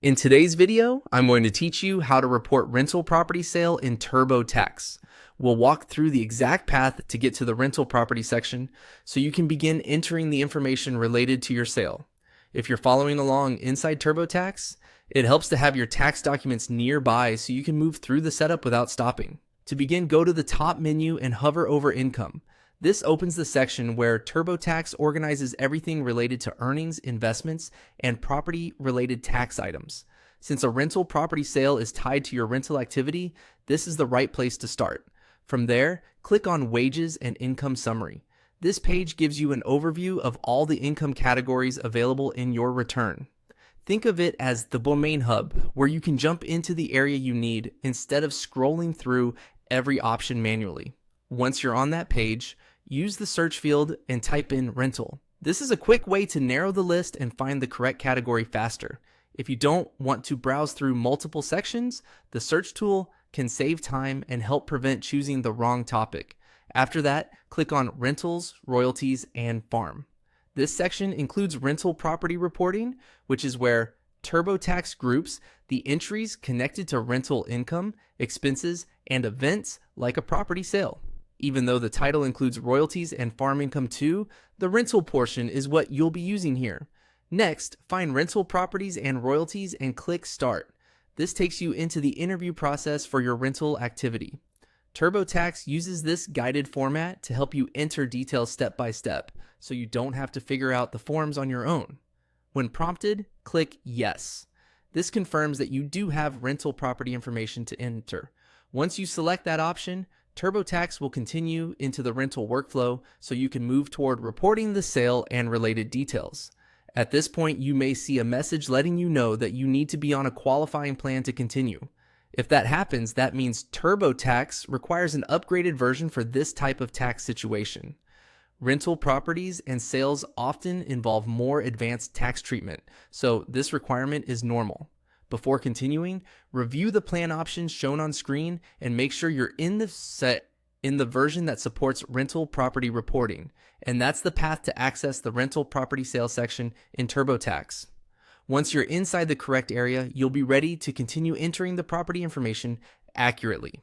In today's video, I'm going to teach you how to report rental property sale in TurboTax. We'll walk through the exact path to get to the rental property section so you can begin entering the information related to your sale. If you're following along inside TurboTax, it helps to have your tax documents nearby so you can move through the setup without stopping. To begin, go to the top menu and hover over Income. This opens the section where TurboTax organizes everything related to earnings, investments, and property-related tax items. Since a rental property sale is tied to your rental activity, this is the right place to start. From there, click on Wages and Income Summary. This page gives you an overview of all the income categories available in your return. Think of it as the domain hub, where you can jump into the area you need instead of scrolling through every option manually. Once you're on that page, use the search field and type in rental. This is a quick way to narrow the list and find the correct category faster. If you don't want to browse through multiple sections, the search tool can save time and help prevent choosing the wrong topic. After that, click on Rentals, Royalties, and Farm. This section includes rental property reporting, which is where TurboTax groups the entries connected to rental income, expenses, and events like a property sale. Even though the title includes royalties and farm income too, the rental portion is what you'll be using here. Next, find rental properties and royalties and click Start. This takes you into the interview process for your rental activity. TurboTax uses this guided format to help you enter details step by step, so you don't have to figure out the forms on your own. When prompted, click Yes. This confirms that you do have rental property information to enter. Once you select that option, TurboTax will continue into the rental workflow so you can move toward reporting the sale and related details. At this point, you may see a message letting you know that you need to be on a qualifying plan to continue. If that happens, that means TurboTax requires an upgraded version for this type of tax situation. Rental properties and sales often involve more advanced tax treatment, so this requirement is normal. Before continuing, review the plan options shown on screen and make sure you're in the version that supports rental property reporting. And that's the path to access the rental property sales section in TurboTax. Once you're inside the correct area, you'll be ready to continue entering the property information accurately.